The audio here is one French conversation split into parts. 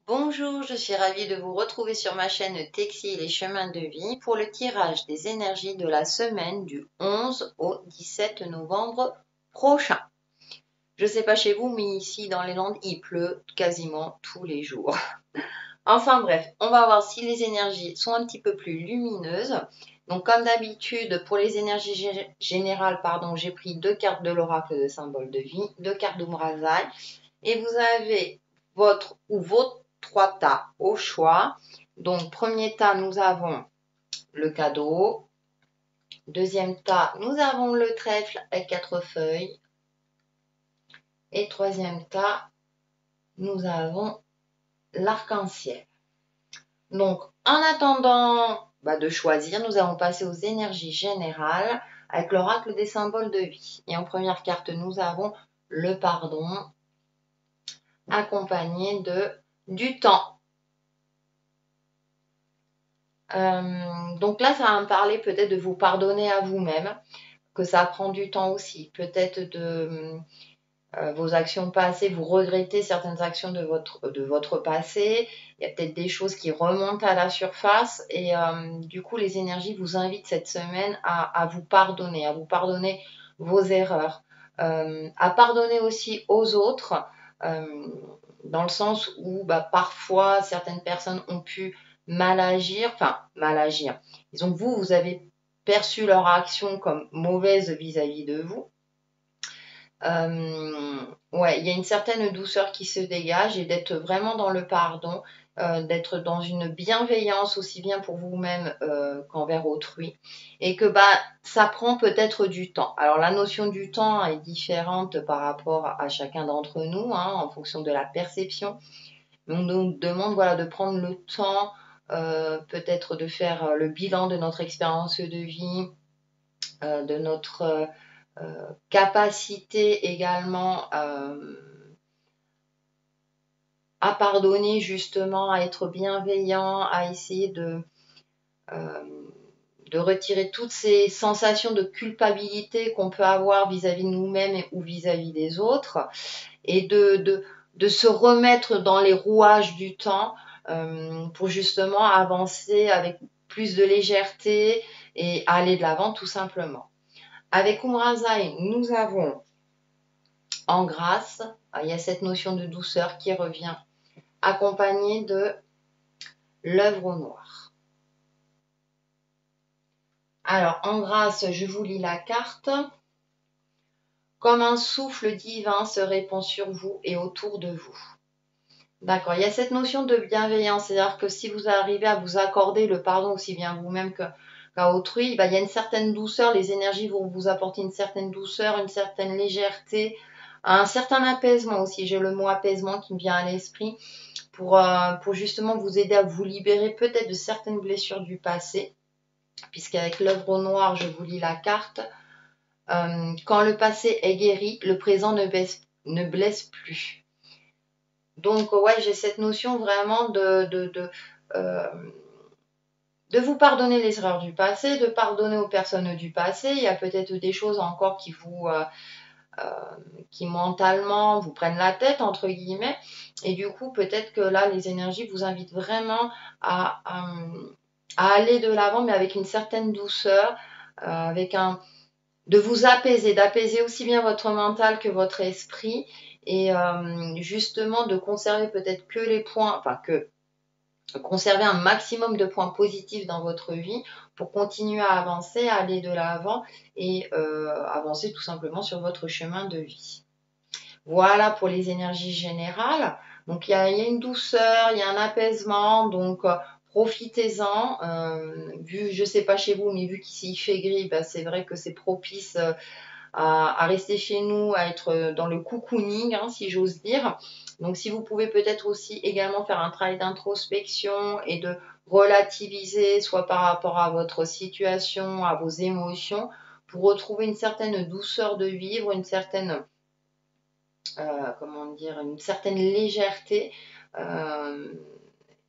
Bonjour, je suis ravie de vous retrouver sur ma chaîne Texi et les chemins de vie pour le tirage des énergies de la semaine du 11 au 17 novembre prochain. Je ne sais pas chez vous, mais ici dans les Landes, il pleut quasiment tous les jours. Enfin bref, on va voir si les énergies sont un petit peu plus lumineuses. Donc comme d'habitude, pour les énergies générales, j'ai pris deux cartes de l'oracle de symbole de vie, deux cartes d'Umrazai. Et vous avez votre ou vos trois tas au choix. Donc, premier tas, nous avons le cadeau. Deuxième tas, nous avons le trèfle avec 4 feuilles. Et troisième tas, nous avons l'arc-en-ciel. Donc, en attendant de choisir, nous allons passer aux énergies générales avec l'oracle des symboles de vie. Et en première carte, nous avons le pardon accompagné du temps. Donc là, ça va me parler peut-être de vous pardonner à vous-même, que ça prend du temps aussi. Peut-être de vos actions passées, vous regrettez certaines actions de votre passé. Il y a peut-être des choses qui remontent à la surface et du coup, les énergies vous invitent cette semaine à vous pardonner vos erreurs, à pardonner aussi aux autres, dans le sens où parfois certaines personnes ont pu mal agir. Disons que vous avez perçu leur action comme mauvaise vis-à-vis de vous. Ouais, il y a une certaine douceur qui se dégage et d'être vraiment dans le pardon, d'être dans une bienveillance aussi bien pour vous-même qu'envers autrui. Et que ça prend peut-être du temps. Alors la notion du temps est différente par rapport à chacun d'entre nous, hein, en fonction de la perception. On nous demande de prendre le temps, peut-être de faire le bilan de notre expérience de vie, de notre capacité également à pardonner justement, à être bienveillant, à essayer de retirer toutes ces sensations de culpabilité qu'on peut avoir vis-à-vis de nous-mêmes ou vis-à-vis des autres et de se remettre dans les rouages du temps pour justement avancer avec plus de légèreté et aller de l'avant tout simplement. Avec Umrazai, nous avons en grâce, il y a cette notion de douceur qui revient, accompagnée de l'œuvre au noir. Alors, en grâce, je vous lis la carte. Comme un souffle divin se répand sur vous et autour de vous. D'accord, il y a cette notion de bienveillance, c'est-à-dire que si vous arrivez à vous accorder le pardon aussi bien vous-même qu'à autrui, il y a une certaine douceur, les énergies vont vous apporter une certaine douceur, une certaine légèreté, un certain apaisement aussi. J'ai le mot apaisement qui me vient à l'esprit pour justement vous aider à vous libérer peut-être de certaines blessures du passé, puisqu'avec l'œuvre au noir, je vous lis la carte. Quand le passé est guéri, le présent ne blesse plus. Donc, ouais, j'ai cette notion vraiment de vous pardonner les erreurs du passé, de pardonner aux personnes du passé. Il y a peut-être des choses encore qui mentalement vous prennent la tête, entre guillemets. Et du coup, peut-être que là, les énergies vous invitent vraiment à aller de l'avant, mais avec une certaine douceur, de vous apaiser, d'apaiser aussi bien votre mental que votre esprit et justement de conserver peut-être que les points, conserver un maximum de points positifs dans votre vie pour continuer à avancer, à aller de l'avant et avancer tout simplement sur votre chemin de vie. Voilà pour les énergies générales. Donc il y a une douceur, il y a un apaisement, donc profitez-en. Vu, je sais pas chez vous, mais vu qu'ici il fait gris, c'est vrai que c'est propice à rester chez nous, à être dans le cocooning, hein, si j'ose dire. Donc si vous pouvez peut-être aussi également faire un travail d'introspection et de relativiser, soit par rapport à votre situation, à vos émotions, pour retrouver une certaine douceur de vivre, une certaine une certaine légèreté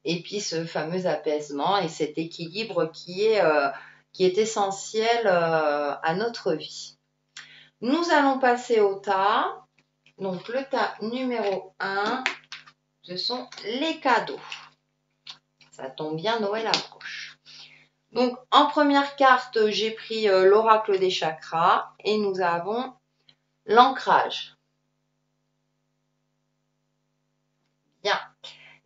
et puis ce fameux apaisement et cet équilibre qui est essentiel à notre vie. Nous allons passer au tas. Donc le tas numéro 1 ce sont les cadeaux. Ça tombe bien, Noël approche. Donc, en première carte, j'ai pris l'oracle des chakras et nous avons l'ancrage. Bien.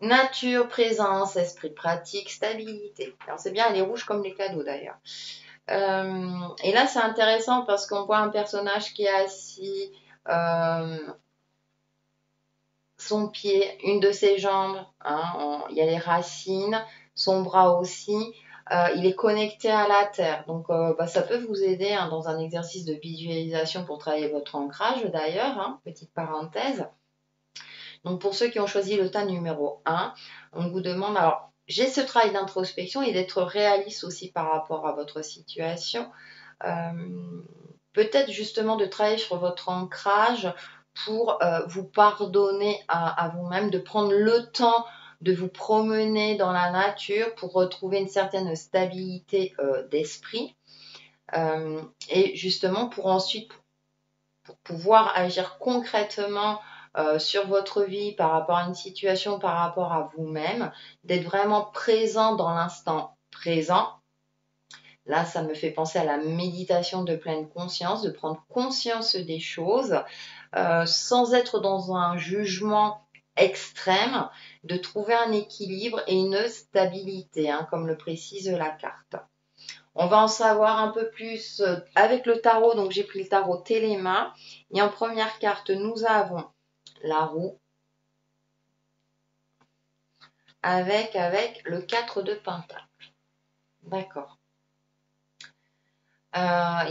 Nature, présence, esprit pratique, stabilité. Alors, c'est bien, elle est rouge comme les cadeaux d'ailleurs. Et là, c'est intéressant parce qu'on voit un personnage qui est assis, son pied, une de ses jambes, hein, il y a les racines, son bras aussi. Il est connecté à la terre. Donc, ça peut vous aider hein, dans un exercice de visualisation pour travailler votre ancrage d'ailleurs, hein, petite parenthèse. Donc, pour ceux qui ont choisi le tas numéro 1, on vous demande, alors, j'ai ce travail d'introspection et d'être réaliste aussi par rapport à votre situation. Peut-être justement de travailler sur votre ancrage pour vous pardonner à vous-même, de prendre le temps de vous promener dans la nature pour retrouver une certaine stabilité d'esprit et justement pour ensuite pour pouvoir agir concrètement sur votre vie par rapport à une situation, par rapport à vous-même, d'être vraiment présent dans l'instant présent. Là, ça me fait penser à la méditation de pleine conscience, de prendre conscience des choses sans être dans un jugement extrême, de trouver un équilibre et une stabilité, hein, comme le précise la carte. On va en savoir un peu plus avec le tarot. Donc, j'ai pris le tarot Téléma. Et en première carte, nous avons la roue avec le 4 de Pentacle. D'accord. Il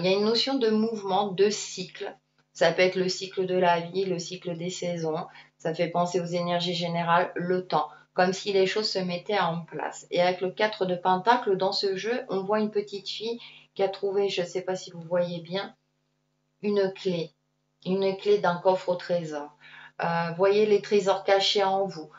y a une notion de mouvement, de cycle. Ça peut être le cycle de la vie, le cycle des saisons. Ça fait penser aux énergies générales, le temps. Comme si les choses se mettaient en place. Et avec le 4 de Pentacle, dans ce jeu, on voit une petite fille qui a trouvé, je ne sais pas si vous voyez bien, une clé d'un coffre au trésor. Voyez les trésors cachés en vous.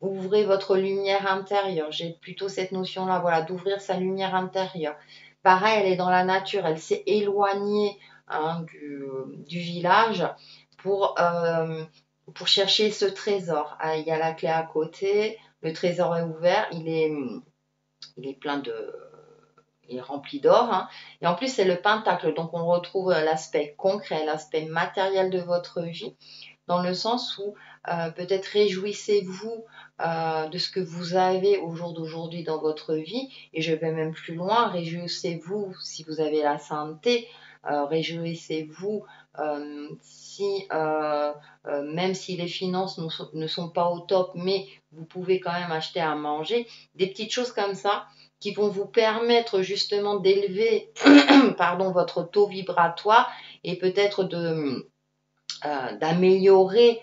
Ouvrez votre lumière intérieure. J'ai plutôt cette notion-là, voilà, d'ouvrir sa lumière intérieure. Pareil, elle est dans la nature, elle s'est éloignée hein, du village pour chercher ce trésor. Ah, il y a la clé à côté, le trésor est ouvert, il est plein il est rempli d'or. Hein. Et en plus, c'est le pentacle. Donc, on retrouve l'aspect concret, l'aspect matériel de votre vie, dans le sens où peut-être réjouissez-vous de ce que vous avez au jour d'aujourd'hui dans votre vie. Et je vais même plus loin, réjouissez-vous si vous avez la santé. Réjouissez-vous si, même si les finances ne sont pas au top, mais vous pouvez quand même acheter à manger. Des petites choses comme ça qui vont vous permettre justement d'élever votre taux vibratoire et peut-être d'améliorer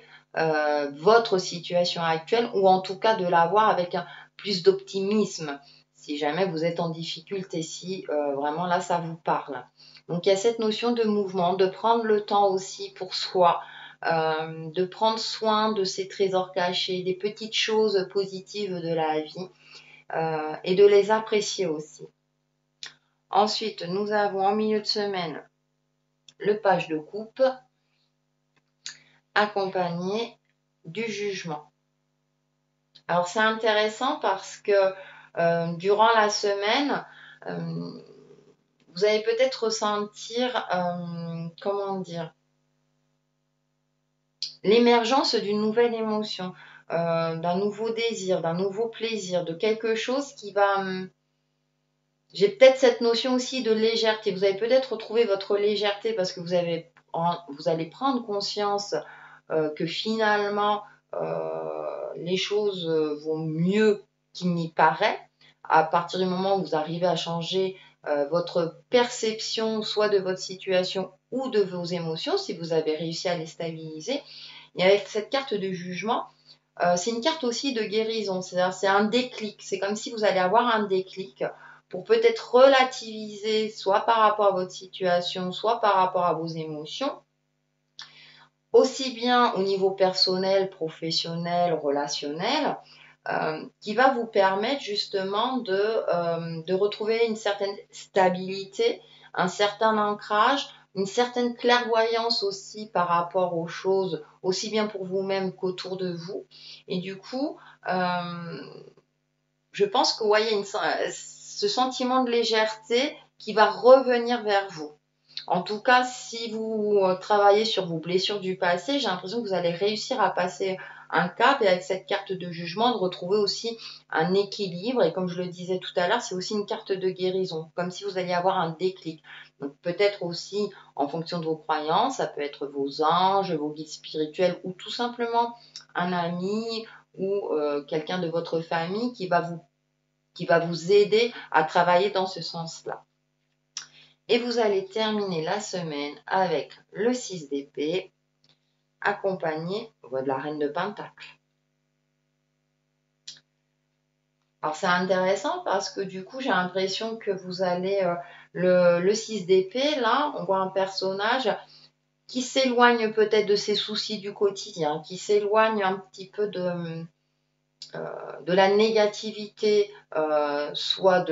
votre situation actuelle ou en tout cas de l'avoir avec plus d'optimisme si jamais vous êtes en difficulté, si vraiment là ça vous parle. Donc il y a cette notion de mouvement, de prendre le temps aussi pour soi, de prendre soin de ces trésors cachés, des petites choses positives de la vie. Et de les apprécier aussi. Ensuite, nous avons en milieu de semaine le page de coupe accompagné du jugement. Alors c'est intéressant parce que durant la semaine, vous allez peut-être ressentir, l'émergence d'une nouvelle émotion, d'un nouveau désir, d'un nouveau plaisir, de quelque chose qui va... J'ai peut-être cette notion aussi de légèreté. Vous allez peut-être retrouver votre légèreté parce que vous allez prendre conscience que finalement, les choses vont mieux qu'il n'y paraît. À partir du moment où vous arrivez à changer votre perception, soit de votre situation ou de vos émotions, si vous avez réussi à les stabiliser. Et avec cette carte de jugement, c'est une carte aussi de guérison. C'est-à-dire, c'est un déclic. C'est comme si vous allez avoir un déclic pour peut-être relativiser, soit par rapport à votre situation, soit par rapport à vos émotions, aussi bien au niveau personnel, professionnel, relationnel, qui va vous permettre justement de retrouver une certaine stabilité, un certain ancrage une certaine clairvoyance aussi par rapport aux choses, aussi bien pour vous-même qu'autour de vous. Et du coup, je pense que vous voyez ce sentiment de légèreté qui va revenir vers vous. En tout cas, si vous travaillez sur vos blessures du passé, j'ai l'impression que vous allez réussir à passer un cap et avec cette carte de jugement, de retrouver aussi un équilibre. Et comme je le disais tout à l'heure, c'est aussi une carte de guérison, comme si vous alliez avoir un déclic. Donc peut-être aussi en fonction de vos croyances, ça peut être vos anges, vos guides spirituels ou tout simplement un ami ou quelqu'un de votre famille qui va vous aider à travailler dans ce sens-là. Et vous allez terminer la semaine avec le 6 d'épée, accompagné de la reine de Pentacle. Alors c'est intéressant parce que du coup j'ai l'impression que vous allez, le 6 d'épée, là, on voit un personnage qui s'éloigne peut-être de ses soucis du quotidien, qui s'éloigne un petit peu de la négativité, soit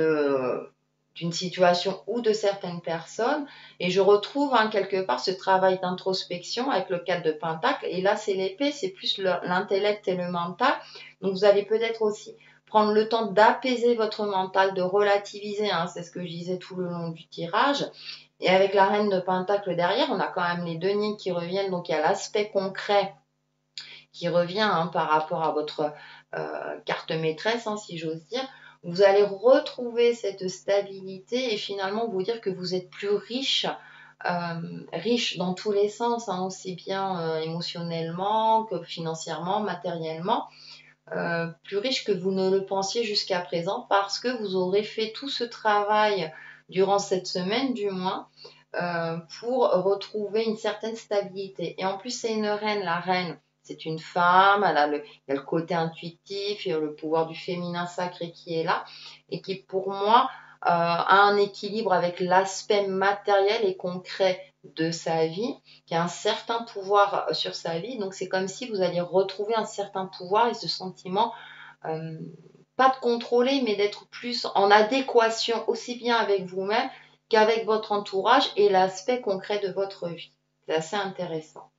d'une situation ou de certaines personnes. Et je retrouve quelque part ce travail d'introspection avec le 4 de Pentacle. Et là, c'est l'épée, c'est plus l'intellect et le mental. Donc, vous allez peut-être aussi prendre le temps d'apaiser votre mental, de relativiser, hein, c'est ce que je disais tout le long du tirage. Et avec la reine de Pentacle derrière, on a quand même les deniers qui reviennent. Donc, il y a l'aspect concret qui revient par rapport à votre carte maîtresse, si j'ose dire. Vous allez retrouver cette stabilité et finalement vous dire que vous êtes plus riche, riche dans tous les sens, aussi bien émotionnellement que financièrement, matériellement, plus riche que vous ne le pensiez jusqu'à présent parce que vous aurez fait tout ce travail durant cette semaine du moins pour retrouver une certaine stabilité. Et en plus, c'est une reine, la reine. C'est une femme, il y a le côté intuitif, il y a le pouvoir du féminin sacré qui est là et qui, pour moi, a un équilibre avec l'aspect matériel et concret de sa vie, qui a un certain pouvoir sur sa vie. Donc, c'est comme si vous alliez retrouver un certain pouvoir et ce sentiment, pas de contrôler, mais d'être plus en adéquation aussi bien avec vous-même qu'avec votre entourage et l'aspect concret de votre vie. C'est assez intéressant.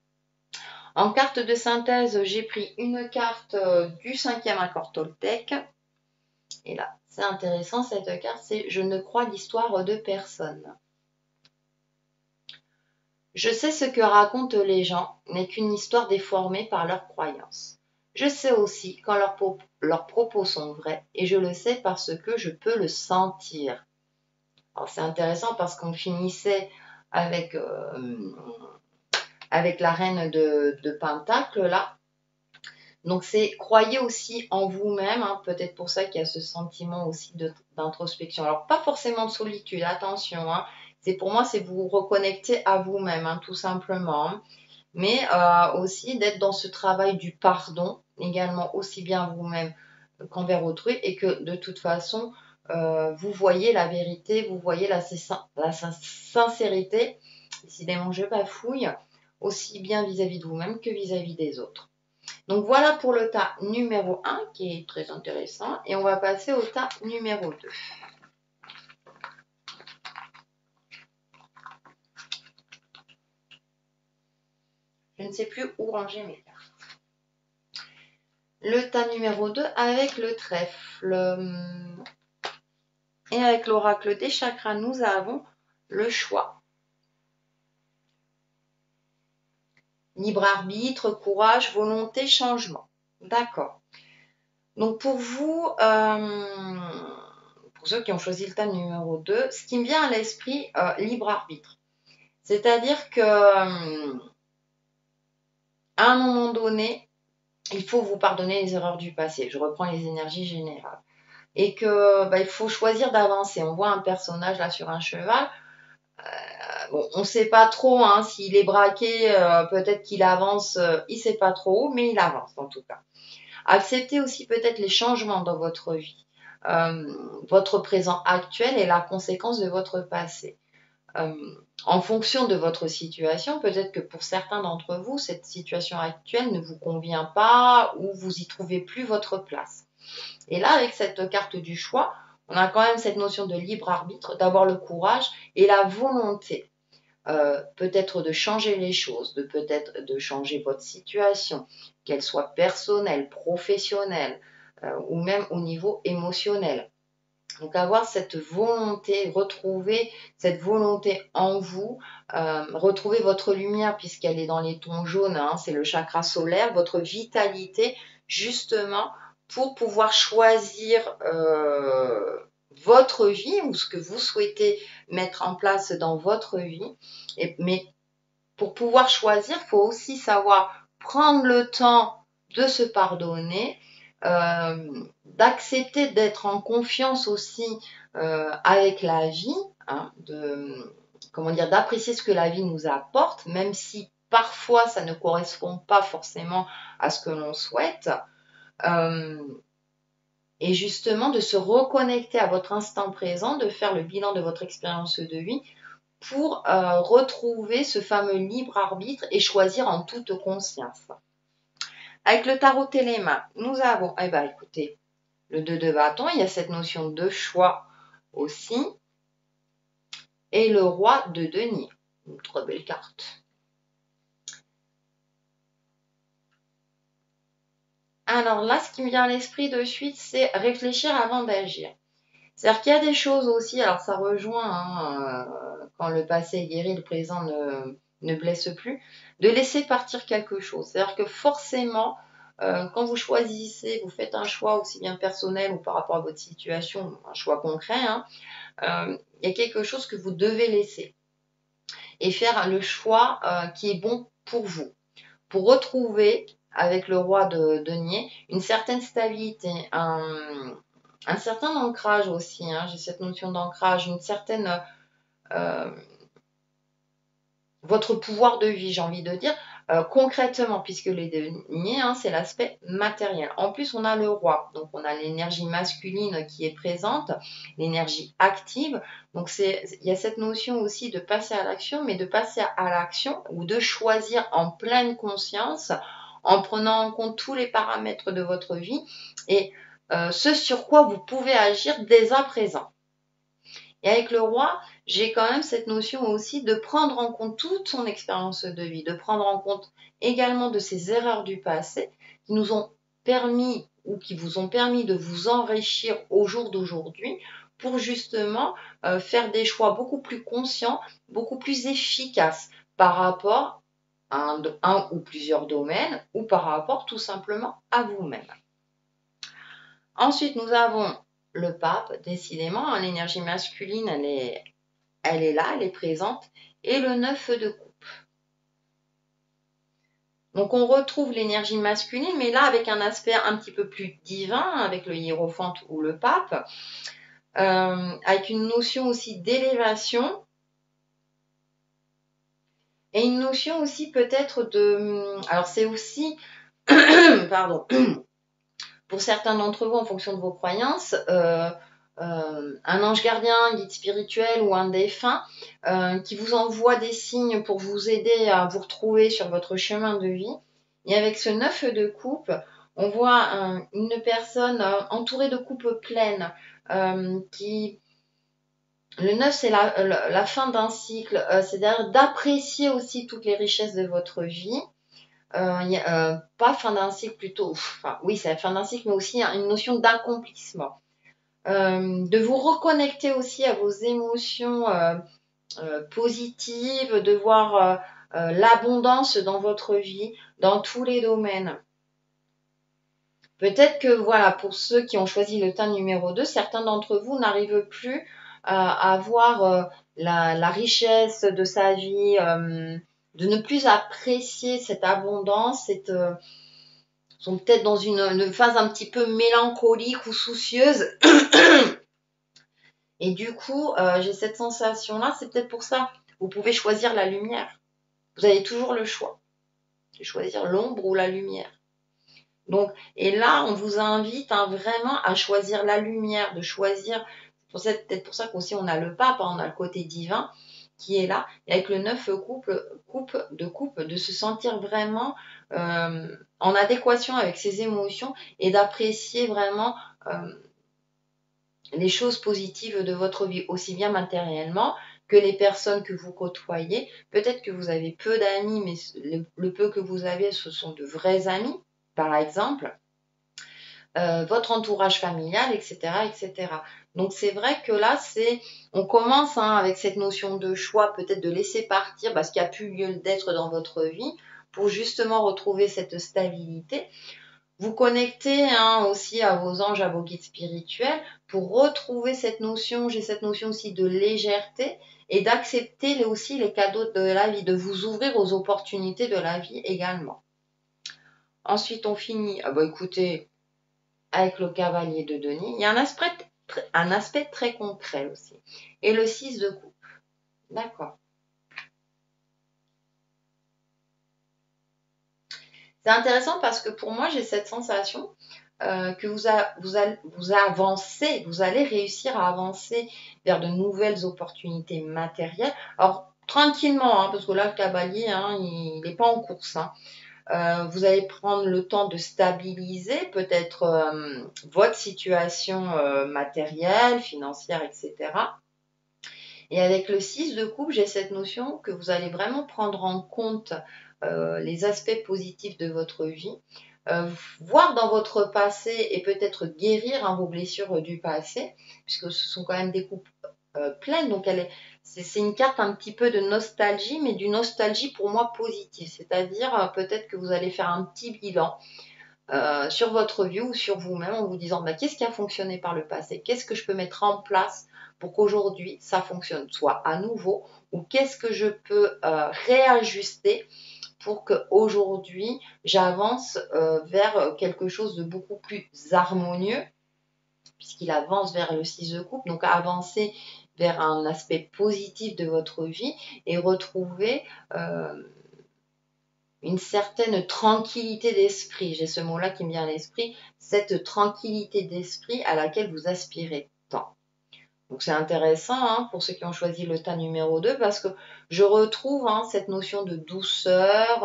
En carte de synthèse, j'ai pris une carte du 5e accord Toltec. Et là, c'est intéressant, cette carte, c'est « Je ne crois l'histoire de personne ». Je sais ce que racontent les gens n'est qu'une histoire déformée par leurs croyances. Je sais aussi quand leurs propos sont vrais et je le sais parce que je peux le sentir. Alors c'est intéressant parce qu'on finissait avec la reine de Pentacle là. Donc c'est croyez aussi en vous-même, peut-être pour ça qu'il y a ce sentiment aussi d'introspection. Alors pas forcément de solitude, attention, c'est pour moi c'est vous reconnecter à vous-même, tout simplement. Mais aussi d'être dans ce travail du pardon, également aussi bien vous-même qu'envers autrui, et que de toute façon, vous voyez la vérité, vous voyez la sincérité, décidément je bafouille, aussi bien vis-à-vis de vous-même que vis-à-vis des autres. Donc voilà pour le tas numéro 1 qui est très intéressant, et on va passer au tas numéro 2. Je ne sais plus où ranger mes cartes. Le tas numéro 2 avec le trèfle. Et avec l'oracle des chakras, nous avons le choix. Libre arbitre, courage, volonté, changement. D'accord. Donc pour vous, pour ceux qui ont choisi le tas numéro 2, ce qui me vient à l'esprit, libre arbitre. C'est-à-dire que à un moment donné, il faut vous pardonner les erreurs du passé. Je reprends les énergies générales. Et que il faut choisir d'avancer. On voit un personnage là sur un cheval. Bon, on ne sait pas trop s'il est braqué, peut-être qu'il avance, il ne sait pas trop, mais il avance en tout cas. Acceptez aussi peut-être les changements dans votre vie. Votre présent actuel est la conséquence de votre passé. En fonction de votre situation, peut-être que pour certains d'entre vous, cette situation actuelle ne vous convient pas ou vous y trouvez plus votre place. Et là, avec cette carte du choix, on a quand même cette notion de libre arbitre, d'avoir le courage et la volonté. peut-être de changer les choses, peut-être de changer votre situation, qu'elle soit personnelle, professionnelle ou même au niveau émotionnel. Donc avoir cette volonté, retrouver cette volonté en vous, retrouver votre lumière puisqu'elle est dans les tons jaunes, hein, c'est le chakra solaire, votre vitalité justement pour pouvoir choisir votre vie ou ce que vous souhaitez mettre en place dans votre vie. Mais pour pouvoir choisir, il faut aussi savoir prendre le temps de se pardonner, d'accepter d'être en confiance aussi avec la vie, hein, d'apprécier ce que la vie nous apporte, même si parfois ça ne correspond pas forcément à ce que l'on souhaite. Et justement de se reconnecter à votre instant présent, de faire le bilan de votre expérience de vie pour retrouver ce fameux libre arbitre et choisir en toute conscience. Avec le tarot téléma, nous avons, écoutez, le 2 de bâton, il y a cette notion de choix aussi, et le roi de denier, une très belle carte. Alors là, ce qui me vient à l'esprit de suite, c'est réfléchir avant d'agir. C'est-à-dire qu'il y a des choses aussi, alors ça rejoint quand le passé est guéri, le présent ne blesse plus, de laisser partir quelque chose. C'est-à-dire que forcément, quand vous choisissez, vous faites un choix aussi bien personnel ou par rapport à votre situation, un choix concret, il y a quelque chose que vous devez laisser et faire le choix qui est bon pour vous. Pour retrouver, avec le roi de denier, une certaine stabilité, un certain ancrage aussi, j'ai cette notion d'ancrage, une certaine votre pouvoir de vie, j'ai envie de dire, concrètement, puisque les deniers, c'est l'aspect matériel. En plus, on a le roi, donc on a l'énergie masculine qui est présente, l'énergie active. Donc il y a cette notion aussi de passer à l'action, mais de passer à l'action ou de choisir en pleine conscience, en prenant en compte tous les paramètres de votre vie et ce sur quoi vous pouvez agir dès à présent. Et avec le roi, j'ai quand même cette notion aussi de prendre en compte toute son expérience de vie, de prendre en compte également de ses erreurs du passé qui nous ont permis ou qui vous ont permis de vous enrichir au jour d'aujourd'hui pour justement faire des choix beaucoup plus conscients, beaucoup plus efficaces par rapport à un ou plusieurs domaines ou par rapport tout simplement à vous-même. Ensuite, nous avons le pape, décidément, l'énergie masculine, elle est là, elle est présente, et le 9 de coupe. Donc on retrouve l'énergie masculine, mais là avec un aspect un petit peu plus divin, avec le hiérophante ou le pape, avec une notion aussi d'élévation, et une notion aussi peut-être de... Alors c'est aussi... Pardon. Pour certains d'entre vous, en fonction de vos croyances, un ange gardien, un guide spirituel ou un défunt qui vous envoie des signes pour vous aider à vous retrouver sur votre chemin de vie. Et avec ce 9 de coupe, on voit une personne entourée de coupes pleines qui... Le 9, c'est la fin d'un cycle, c'est-à-dire d'apprécier aussi toutes les richesses de votre vie. Pas fin d'un cycle plutôt, enfin oui c'est la fin d'un cycle mais aussi une notion d'accomplissement, de vous reconnecter aussi à vos émotions positives, de voir l'abondance dans votre vie, dans tous les domaines. Peut-être que voilà, pour ceux qui ont choisi le thème numéro 2, certains d'entre vous n'arrivent plus à voir la richesse de sa vie, de ne plus apprécier cette abondance, sont peut-être dans une phase un petit peu mélancolique ou soucieuse. Et du coup, j'ai cette sensation-là, c'est peut-être pour ça. Vous pouvez choisir la lumière. Vous avez toujours le choix de choisir l'ombre ou la lumière. Donc, et là, on vous invite vraiment à choisir la lumière, de choisir. C'est peut-être pour ça qu'aussi on a le pape, on a le côté divin qui est là, et avec le 9 coupe, de se sentir vraiment en adéquation avec ses émotions et d'apprécier vraiment les choses positives de votre vie, aussi bien matériellement que les personnes que vous côtoyez. Peut-être que vous avez peu d'amis, mais le peu que vous avez, ce sont de vrais amis, par exemple. Votre entourage familial, etc., etc. Donc c'est vrai que là, on commence avec cette notion de choix, peut-être de laisser partir parce qu'il n'y a plus lieu d'être dans votre vie, pour justement retrouver cette stabilité. Vous connectez aussi à vos anges, à vos guides spirituels, pour retrouver cette notion, j'ai cette notion aussi de légèreté et d'accepter aussi les cadeaux de la vie, de vous ouvrir aux opportunités de la vie également. Ensuite, on finit, écoutez, avec le cavalier de Denis. Il y a un aspect très concret aussi. Et le 6 de coupe. D'accord. C'est intéressant parce que pour moi, j'ai cette sensation que vous allez réussir à avancer vers de nouvelles opportunités matérielles. Alors, tranquillement, parce que là, le cavalier, il n'est pas en course. Vous allez prendre le temps de stabiliser peut-être votre situation matérielle, financière, etc. Et avec le 6 de coupe, j'ai cette notion que vous allez vraiment prendre en compte les aspects positifs de votre vie, voir dans votre passé et peut-être guérir vos blessures du passé, puisque ce sont quand même des coupes pleines, donc c'est une carte un petit peu de nostalgie, mais d'une nostalgie pour moi positive, c'est-à-dire peut-être que vous allez faire un petit bilan sur votre vie ou sur vous-même en vous disant qu'est-ce qui a fonctionné par le passé, qu'est-ce que je peux mettre en place pour qu'aujourd'hui ça fonctionne soit à nouveau, ou qu'est-ce que je peux réajuster pour qu'aujourd'hui j'avance vers quelque chose de beaucoup plus harmonieux, puisqu'il avance vers le 6 de coupe, donc avancer vers un aspect positif de votre vie et retrouver une certaine tranquillité d'esprit. J'ai ce mot-là qui me vient à l'esprit, cette tranquillité d'esprit à laquelle vous aspirez tant. Donc c'est intéressant pour ceux qui ont choisi le tas numéro 2 parce que je retrouve cette notion de douceur,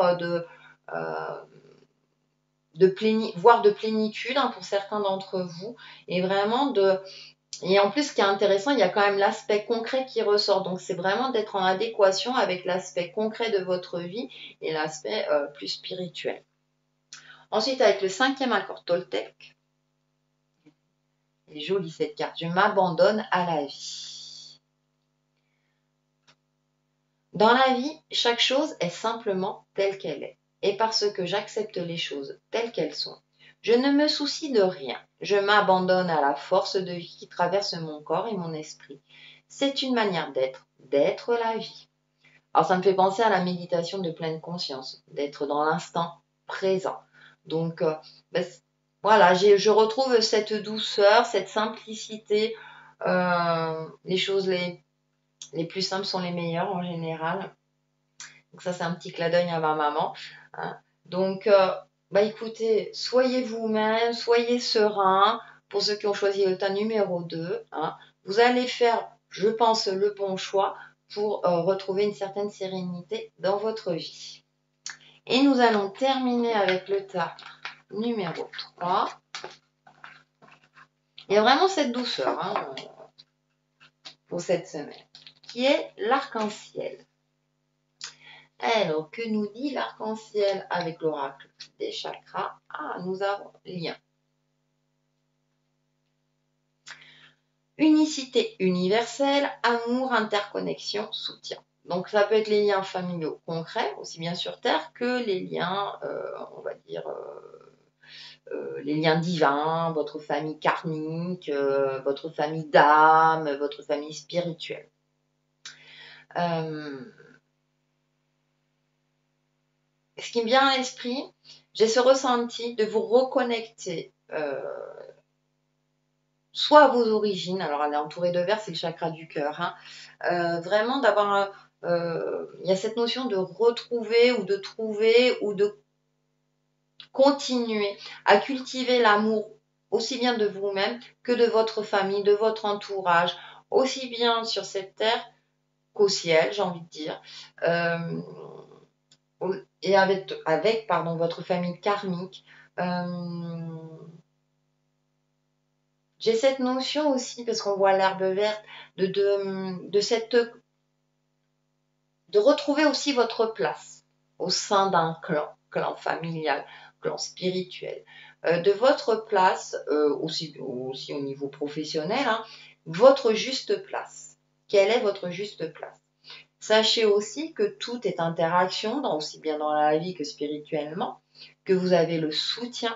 voire de plénitude pour certains d'entre vous, et vraiment et en plus, ce qui est intéressant, il y a quand même l'aspect concret qui ressort. Donc, c'est vraiment d'être en adéquation avec l'aspect concret de votre vie et l'aspect plus spirituel. Ensuite, avec le 5e accord Toltec, elle est jolie cette carte, je m'abandonne à la vie. Dans la vie, chaque chose est simplement telle qu'elle est. Et parce que j'accepte les choses telles qu'elles sont, je ne me soucie de rien. Je m'abandonne à la force de vie qui traverse mon corps et mon esprit. C'est une manière d'être la vie. Alors ça me fait penser à la méditation de pleine conscience, d'être dans l'instant présent. Donc voilà, je retrouve cette douceur, cette simplicité. Les choses les plus simples sont les meilleures en général. Donc ça, c'est un petit clin d'œil à ma maman. Donc, écoutez, soyez vous-même, soyez serein. Pour ceux qui ont choisi le tas numéro 2, vous allez faire, je pense, le bon choix pour retrouver une certaine sérénité dans votre vie. Et nous allons terminer avec le tas numéro 3. Il y a vraiment cette douceur pour cette semaine, qui est l'arc-en-ciel. Alors, que nous dit l'arc-en-ciel avec l'oracle des chakras? Nous avons lien. Unicité universelle, amour, interconnexion, soutien. Donc, ça peut être les liens familiaux concrets, aussi bien sur Terre, que les liens, on va dire, les liens divins, votre famille karmique, votre famille d'âme, votre famille spirituelle. Ce qui me vient à l'esprit, j'ai ce ressenti de vous reconnecter soit à vos origines, alors elle est entourée de verre, c'est le chakra du cœur, vraiment d'avoir, il y a cette notion de retrouver ou de trouver ou de continuer à cultiver l'amour aussi bien de vous-même que de votre famille, de votre entourage, aussi bien sur cette terre qu'au ciel, j'ai envie de dire. Et avec votre famille karmique. J'ai cette notion aussi, parce qu'on voit l'herbe verte, de cette de retrouver aussi votre place au sein d'un clan familial, clan spirituel, de votre place, aussi au niveau professionnel, hein, votre juste place. Quelle est votre juste place? Sachez aussi que tout est interaction, aussi bien dans la vie que spirituellement, que vous avez le soutien.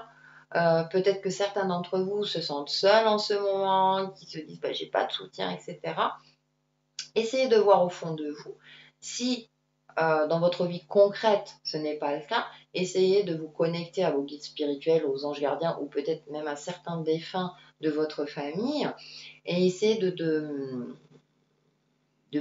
Peut-être que certains d'entre vous se sentent seuls en ce moment, qui se disent bah, j'ai pas de soutien, etc. Essayez de voir au fond de vous. Si dans votre vie concrète ce n'est pas le cas, essayez de vous connecter à vos guides spirituels, aux anges gardiens ou peut-être même à certains défunts de votre famille et essayez de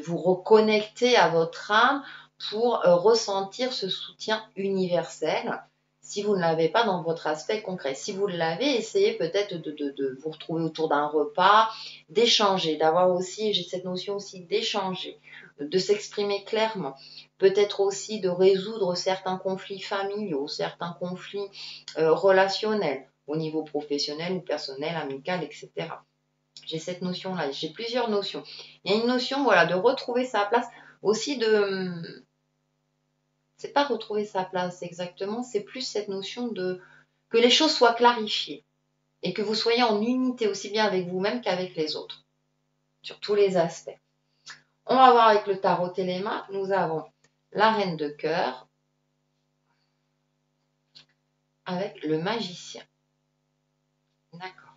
vous reconnecter à votre âme pour ressentir ce soutien universel si vous ne l'avez pas dans votre aspect concret. Si vous l'avez, essayez peut-être de vous retrouver autour d'un repas, d'échanger, d'avoir aussi, j'ai cette notion aussi d'échanger, de s'exprimer clairement, peut-être aussi de résoudre certains conflits familiaux, certains conflits relationnels au niveau professionnel ou personnel, amical, etc. J'ai cette notion-là, j'ai plusieurs notions. Il y a une notion, voilà, de retrouver sa place, aussi de... C'est pas retrouver sa place exactement, c'est plus cette notion de... que les choses soient clarifiées et que vous soyez en unité aussi bien avec vous-même qu'avec les autres, sur tous les aspects. On va voir avec le tarot téléma, nous avons la reine de cœur avec le magicien. D'accord.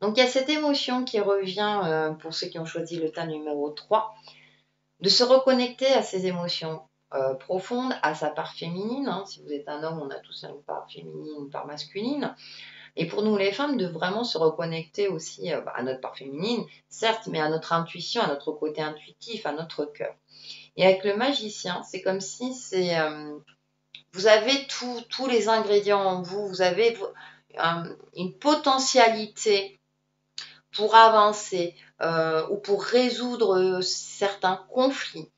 Donc il y a cette émotion qui revient pour ceux qui ont choisi le tas numéro 3, de se reconnecter à ses émotions profondes, à sa part féminine. Hein. Si vous êtes un homme, on a tous une part féminine, une part masculine. Et pour nous les femmes, de vraiment se reconnecter aussi à notre part féminine, certes, mais à notre intuition, à notre côté intuitif, à notre cœur. Et avec le magicien, c'est comme si vous avez tous les ingrédients en vous, vous avez une potentialité pour avancer ou pour résoudre certains conflits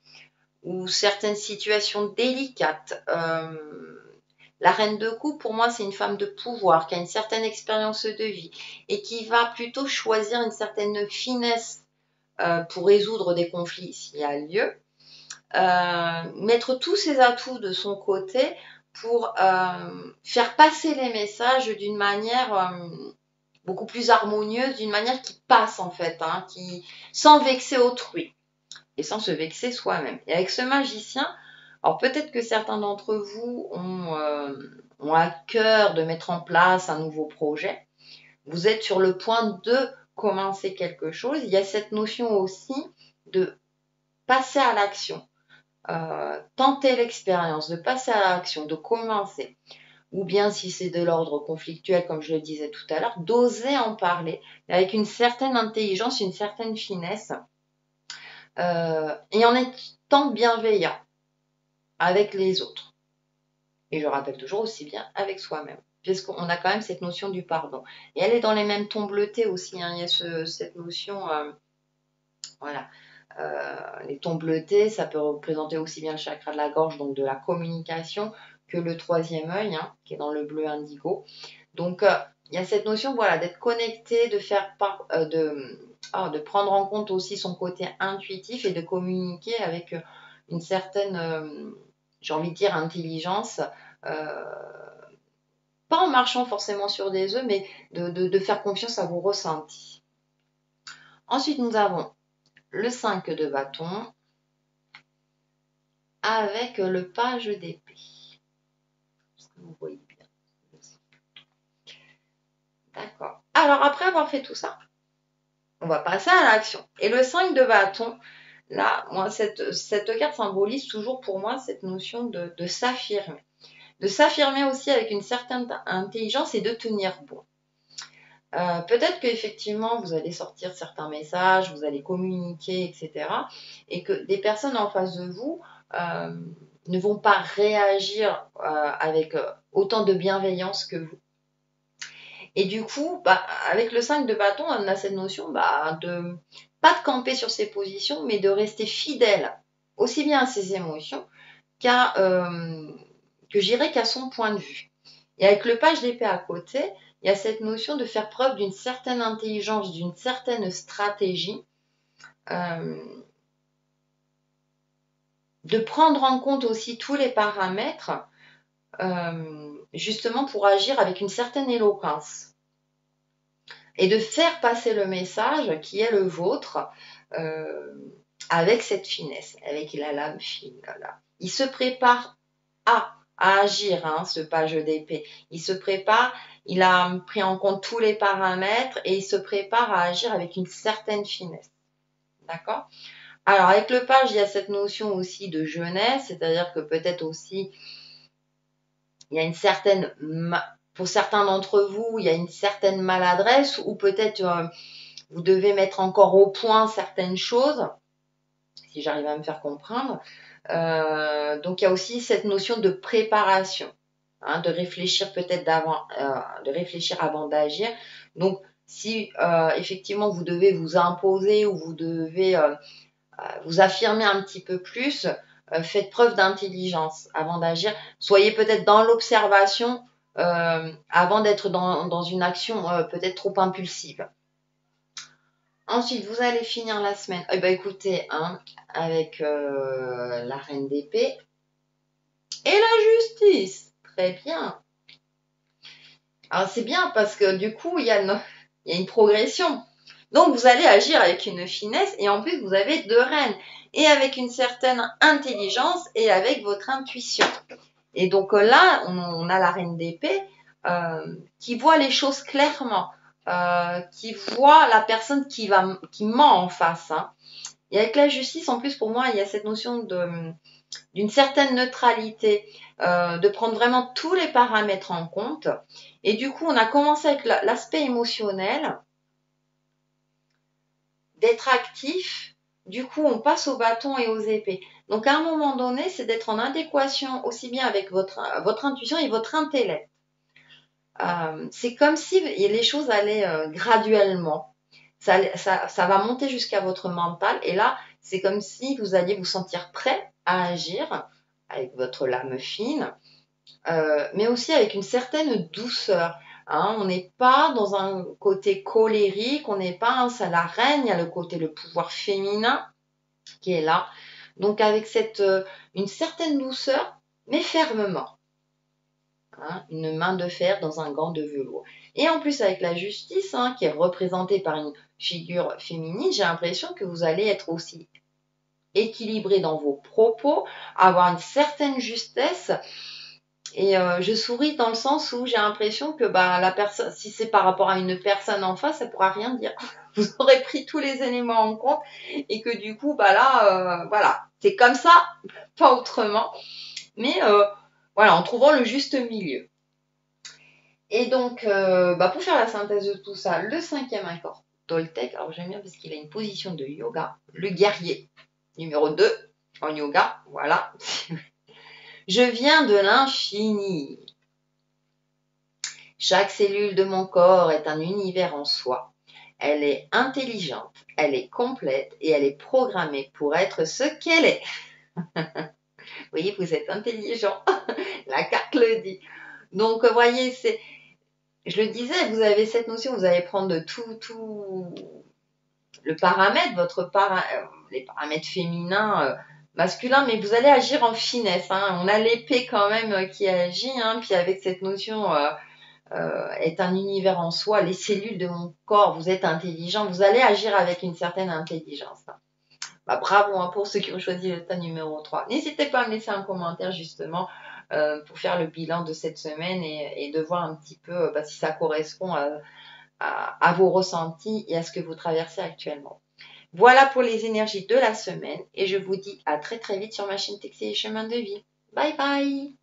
ou certaines situations délicates. La reine de coupe, pour moi, c'est une femme de pouvoir qui a une certaine expérience de vie et qui va plutôt choisir une certaine finesse pour résoudre des conflits s'il y a lieu, mettre tous ses atouts de son côté pour faire passer les messages d'une manière beaucoup plus harmonieuse, d'une manière qui passe en fait, hein, sans vexer autrui et sans se vexer soi-même. Et avec ce magicien, alors peut-être que certains d'entre vous ont à cœur de mettre en place un nouveau projet. Vous êtes sur le point de commencer quelque chose. Il y a cette notion aussi de passer à l'action, tenter l'expérience, de passer à l'action, de commencer. Ou bien si c'est de l'ordre conflictuel, comme je le disais tout à l'heure, d'oser en parler avec une certaine intelligence, une certaine finesse, et en étant bienveillant avec les autres. Et je rappelle toujours aussi bien avec soi-même, puisqu'on a quand même cette notion du pardon. Et elle est dans les mêmes tons bleutés aussi, hein. Il y a cette notion, voilà. Les tons bleutés, ça peut représenter aussi bien le chakra de la gorge, donc de la communication, que le troisième œil, hein, qui est dans le bleu indigo. Donc, il y a cette notion, voilà, d'être connecté, de prendre en compte aussi son côté intuitif et de communiquer avec une certaine, j'ai envie de dire, intelligence, pas en marchant forcément sur des œufs, mais de faire confiance à vos ressentis. Ensuite, nous avons le 5 de bâton avec le page d'épée. Est-ce que vous voyez bien? D'accord. Alors, après avoir fait tout ça, on va passer à l'action. Et le 5 de bâton, là, moi, cette carte symbolise toujours pour moi cette notion de s'affirmer. De s'affirmer aussi avec une certaine intelligence et de tenir bon. Peut-être qu'effectivement, vous allez sortir certains messages, vous allez communiquer, etc. Et que des personnes en face de vous ne vont pas réagir avec autant de bienveillance que vous. Et du coup, avec le 5 de bâton, on a cette notion de pas de camper sur ses positions, mais de rester fidèle aussi bien à ses émotions que j'irais qu'à son point de vue. Et avec le page d'épée à côté, il y a cette notion de faire preuve d'une certaine intelligence, d'une certaine stratégie. de prendre en compte aussi tous les paramètres, justement pour agir avec une certaine éloquence et de faire passer le message qui est le vôtre euh, avec cette finesse, avec la lame fine. Là. Il se prépare à agir, hein, ce page d'épée. Il se prépare, il a pris en compte tous les paramètres et il se prépare à agir avec une certaine finesse. D'accord? Alors, avec le page, il y a cette notion aussi de jeunesse, c'est-à-dire que peut-être aussi, il y a une certaine, pour certains d'entre vous, il y a une certaine maladresse ou peut-être vous devez mettre encore au point certaines choses, si j'arrive à me faire comprendre. Donc, il y a aussi cette notion de préparation, hein, de réfléchir peut-être de réfléchir avant d'agir. Donc, si effectivement vous devez vous imposer ou vous devez vous affirmer un petit peu plus, faites preuve d'intelligence avant d'agir. Soyez peut-être dans l'observation avant d'être dans une action peut-être trop impulsive. Ensuite, vous allez finir la semaine. Eh ben, écoutez, hein, avec la reine d'épée et la justice. Très bien. Alors, c'est bien parce que du coup, il y a une progression. Donc, vous allez agir avec une finesse et en plus, vous avez 2 reines et avec une certaine intelligence et avec votre intuition. Et donc là, on a la reine d'épée qui voit les choses clairement, qui voit la personne qui ment en face. Hein. Et avec la justice, en plus, pour moi, il y a cette notion d'une certaine neutralité, de prendre vraiment tous les paramètres en compte. Et du coup, on a commencé avec l'aspect émotionnel, d'être actif. Du coup, on passe aux bâtons et aux épées. Donc, à un moment donné, c'est d'être en adéquation aussi bien avec votre intuition et votre intellect. C'est comme si les choses allaient graduellement. Ça va monter jusqu'à votre mental. Et là, c'est comme si vous alliez vous sentir prêt à agir avec votre lame fine, mais aussi avec une certaine douceur. Hein. On n'est pas dans un côté colérique, on n'est pas, ça la reine, il y a le pouvoir féminin qui est là. Donc avec une certaine douceur, mais fermement. Hein, une main de fer dans un gant de velours. Et en plus avec la justice, hein, qui est représentée par une figure féminine, j'ai l'impression que vous allez être aussi équilibré dans vos propos, avoir une certaine justesse. Et je souris dans le sens où j'ai l'impression que la personne, si c'est par rapport à une personne en face, ça pourra rien dire. Vous aurez pris tous les éléments en compte et que du coup, là, voilà, c'est comme ça, pas autrement. Mais voilà, en trouvant le juste milieu. Et donc, pour faire la synthèse de tout ça, le 5e accord Toltec, alors j'aime bien parce qu'il a une position de yoga, le guerrier, numéro 2 en yoga, voilà. Je viens de l'infini. Chaque cellule de mon corps est un univers en soi. Elle est intelligente, elle est complète et elle est programmée pour être ce qu'elle est. Oui, vous êtes intelligent, la carte le dit. Donc, vous voyez, je le disais, vous avez cette notion, vous allez prendre tout le paramètre, les paramètres féminins, masculins, mais vous allez agir en finesse. Hein. On a l'épée quand même qui agit, hein, puis avec cette notion est un univers en soi, les cellules de mon corps, vous êtes intelligent, vous allez agir avec une certaine intelligence. Hein. Bravo hein, pour ceux qui ont choisi le tas numéro 3. N'hésitez pas à me laisser un commentaire justement pour faire le bilan de cette semaine et de voir un petit peu si ça correspond à vos ressentis et à ce que vous traversez actuellement. Voilà pour les énergies de la semaine et je vous dis à très très vite sur ma chaîne Textile et Chemin de Vie. Bye bye!